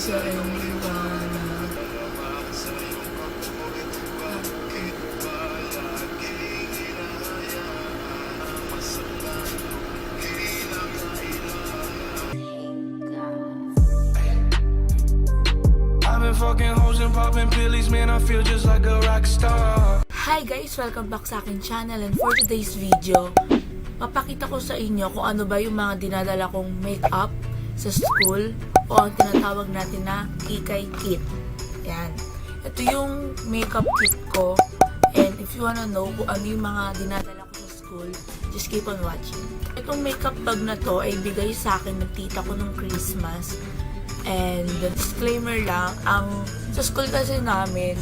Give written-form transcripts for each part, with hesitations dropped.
sa liwanag. Fucking hoes and popping pillies, man, I feel just like a rock star. Hi guys! Welcome back sa akin channel, and for today's video, papakita ko sa inyo kung ano ba yung mga dinadala kong makeup sa school o ang tinatawag natin na Kikay Kit. Yan. Ito yung makeup kit ko, and if you wanna know kung ano yung mga dinadala ko sa school, just keep on watching. Itong makeup bag na to ay bigay sa akin ng tita ko nung Christmas. And disclaimer lang, sa school kasi namin,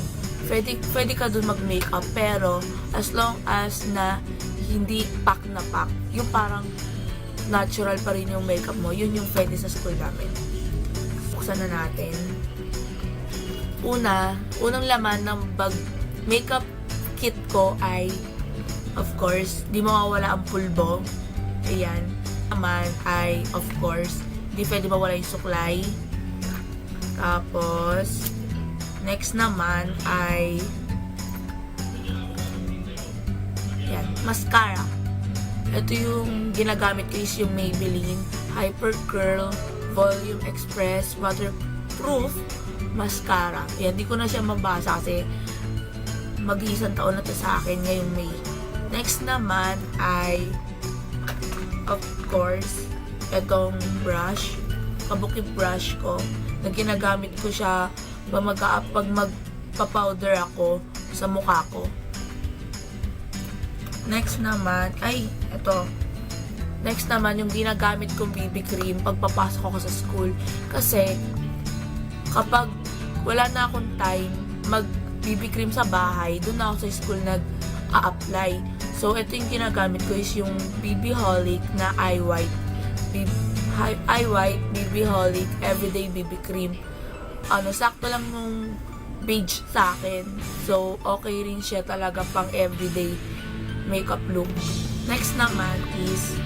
pwede ka dun mag-makeup, pero as long as na hindi pack na pack, yung parang natural pa rin yung makeup mo, yun yung pwede sa school namin. Buksan na natin. Unang laman ng bag makeup kit ko ay, of course, di mawawala ang pulbo. Ayan. Naman ay, of course, di pwede mawala yung suklay. Tapos, next naman ay yan, mascara. Ito yung ginagamit ko is yung Maybelline Hyper Curl Volume Express Waterproof Mascara. Yan, di ko na siya mabasa kasi mag-iisang taon na to sa akin ngayong May. Next naman ay, of course, itong brush, kabuki brush ko, na ginagamit ko siya pag magpa-powder ako sa mukha ko. Next naman, next naman yung ginagamit kong BB cream pagpapasok ako sa school. Kasi, kapag wala na akong time mag BB cream sa bahay, doon na ako sa school nag-a-apply. So, ito yung ginagamit ko is yung BB Holic na Eye White. Eye White, BB Holic, Everyday BB Cream. Sakto lang nung beige sa akin. So, okay rin siya talaga pang everyday makeup look. Next naman is,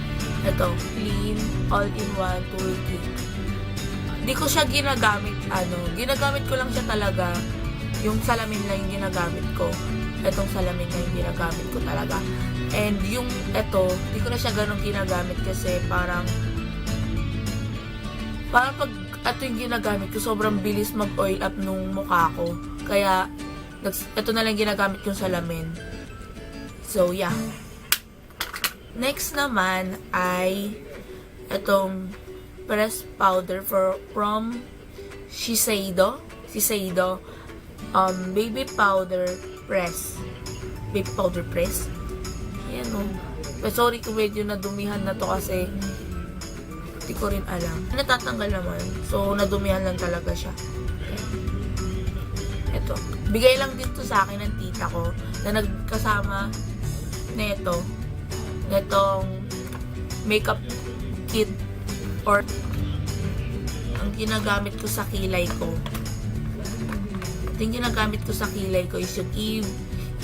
ito, Clean All-in-One Toolkit. Di ko siya ginagamit, ginagamit ko lang siya talaga, yung salamin lang yung ginagamit ko. Itong salamin lang yung ginagamit ko talaga. And yung ito, di ko na siya ganun ginagamit kasi parang pag ito yung ginagamit ko, sobrang bilis mag-oil up nung mukha ko. Kaya, ito na lang ginagamit yung salamin. So, yeah. Next naman ay itong pressed powder from Shiseido. Baby powder press. Baby powder press. Ayan o. Sorry kung medyo nadumihan na to kasi hindi ko rin alam. Natatanggal naman. So, nadumihan lang talaga siya. Ito. Bigay lang dito sa akin ng tita ko na nagkasama neto. Netong makeup kit or ang ginagamit ko sa kilay ko. Ito yung ginagamit ko sa kilay ko is yung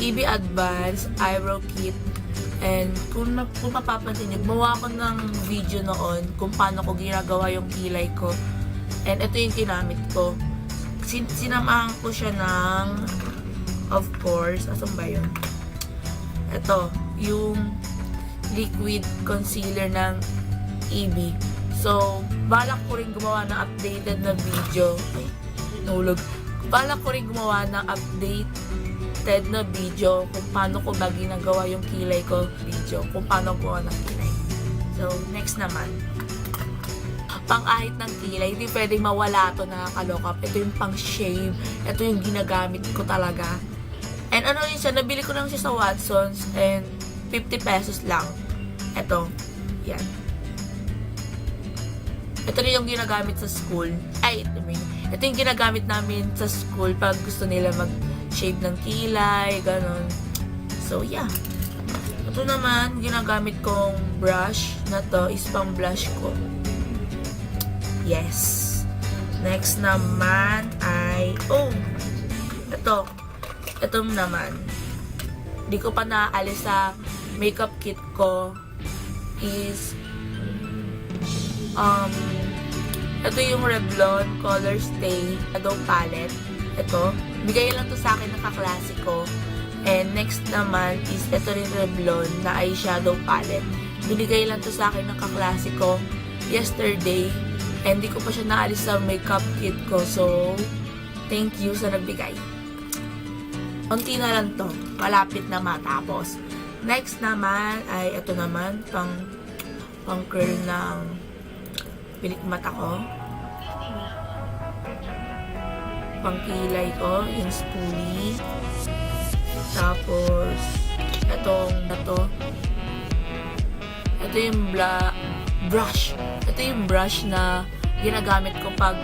EB Advance Eyebrow Kit. And kung mapapansin niyo, gumawa ako ng video noon kung paano ko ginagawa yung kilay ko. And ito yung ginamit ko. Sinamahan ko siya ng, of course, asan ba yun? Ito, yung liquid concealer ng EB. So, balak ko rin gumawa ng updated na video. Ay, nahulog. Balak ko rin gumawa ng na video kung paano ko ba ginagawa yung kilay ko video, kung paano ko ng kilay. So, next naman, pang-ahit ng kilay, hindi pwedeng mawala to, nakakaloka. Ito yung pang-shave, ito yung ginagamit ko talaga. And ano yun siya, nabili ko lang siya sa Watsons and 50 pesos lang. Ito, yan. Ito rin yung ginagamit sa school. Ito yung ginagamit namin sa school pag gusto nila mag-shave ng kilay, ganun. So, yeah. Ito naman, ginagamit kong brush na to is pang blush ko. Yes. Next naman ay, ito naman. Di ko pa naaalis sa makeup kit ko is Ito yung Revlon Color Stay Shadow Palette. Ito, bigay lang to sa akin ng kaklase ko. And next naman is ito rin Revlon na eyeshadow palette. Binigay lang to sa akin ng kaklase ko yesterday. And di ko pa siya naalis sa makeup kit ko. So, thank you sa nagbigay. Unti na lang to. Malapit na matapos. Next naman ay ito naman pang curl ng pilik mata ko. Pang kilay ko, yung spoolie. Tapos, ito yung brush. Ito yung brush na ginagamit ko pag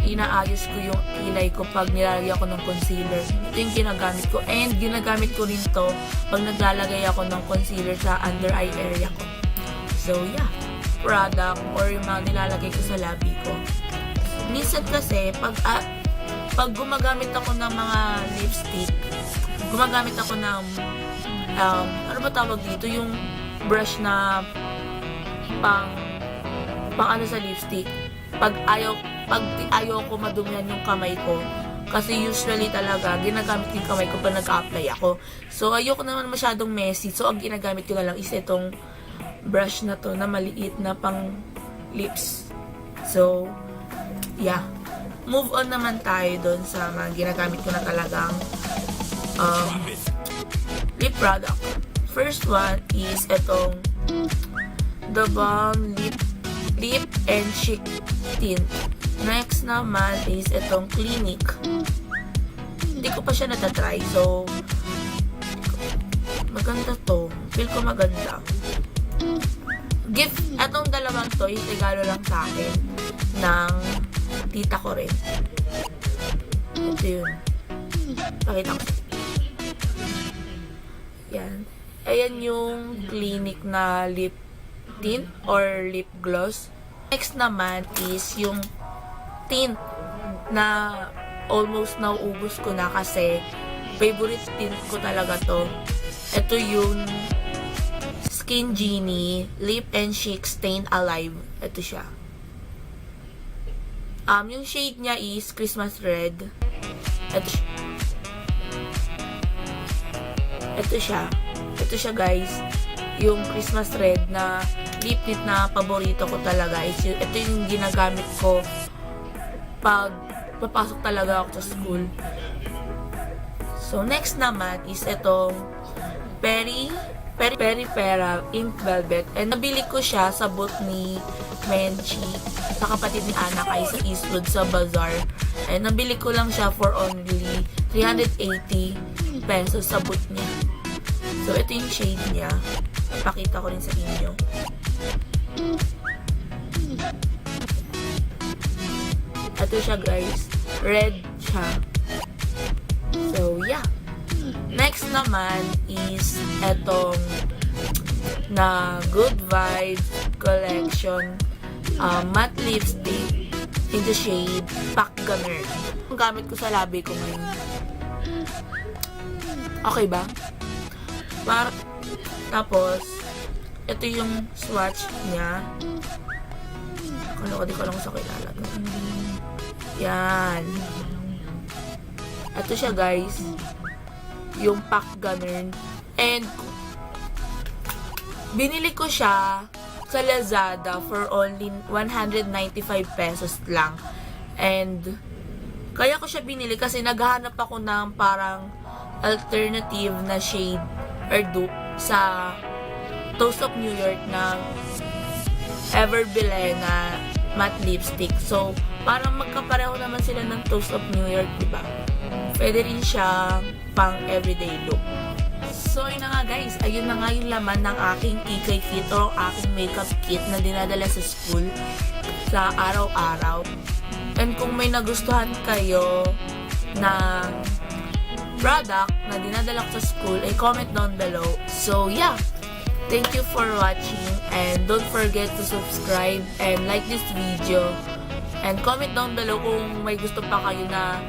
inaayos ko yung kilay ko pag nilalagay ako ng concealer. Ito yung ginagamit ko. And ginagamit ko rin to pag naglalagay ako ng concealer sa under eye area ko. So, yeah. Product or yung mga nilalagay ko sa labi ko. Minsan kasi, pag gumagamit ako ng mga lipstick, gumagamit ako ng ano ba tawag dito? Yung brush na pang ano sa lipstick. Pag ayaw ko madumihan yung kamay ko. Kasi usually talaga, ginagamit yung kamay ko pag nag-apply ako. So, ayoko naman masyadong messy. So, ang ginagamit ko na lang is itong brush na to na maliit na pang lips. So, yeah. Move on naman tayo doon sa mga ginagamit ko na talagang lip product. First one is itong The Balm Lip and Cheek Tint. Next naman is itong Clinique. Hindi ko pa siya natatry. So, maganda to. Feel ko maganda. Gift, etong dalawang to is regalo lang sa akin ng tita ko rin. Ito yun. Pakita ko. Yan. Ayan yung Clinique na lip tint or lip gloss. Next naman is yung tint na almost nauubos ko na kasi favorite tint ko talaga to. Ito yung Skin Genie Lip and Cheek Stain Alive. Ito siya. Yung shade niya is Christmas Red. Ito siya. Ito siya guys. Yung Christmas Red na lip tint na paborito ko talaga. Ito yung ginagamit ko pag papasok talaga ako sa school. So, next naman is itong Peri Pera Ink Velvet. And nabili ko siya sa booth ni Menchi sa kapatid ni Ana kay sa Eastwood sa Bazaar. And nabili ko lang siya for only 380 pesos sa booth niya. So, ito yung shade niya. Ipakita ko rin sa inyo. Ito siya guys. Red siya. So, yeah. Next naman is etong na Good Vibes Collection matte lipstick in the shade Pack Gunner. Ang gamit ko sa labi ko ngayon. Okay ba? Tapos, ito yung swatch niya. Di ko lang sa kilala. Yan. Ito siya guys. Yung Pack Gunner. And, binili ko siya sa Lazada for only 195 pesos lang. And, kaya ko siya binili kasi naghahanap ako ng parang alternative na shade or dupe sa Toast of New York ng Everbile na matte lipstick. So, parang magkapareho naman sila ng Toast of New York, diba? Pwede rin siya pang everyday look. So, yun na nga guys. Ayun na nga yung laman ng aking TK kit o aking makeup kit na dinadala sa school sa araw-araw. And kung may nagustuhan kayo na product na dinadala ko sa school, ay comment down below. So, yeah. Thank you for watching and don't forget to subscribe and like this video. And comment down below kung may gusto pa kayo na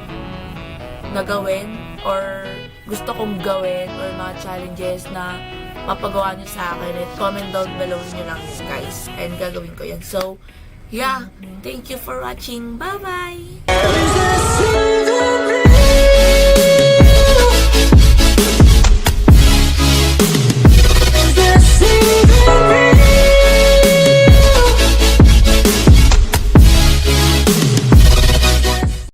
gawin or gusto kong gawin or mga challenges na mapagawa nyo sa akin. And comment down below nyo lang guys. And gagawin ko yan. So, Yeah, thank you for watching. Bye-bye! Is there a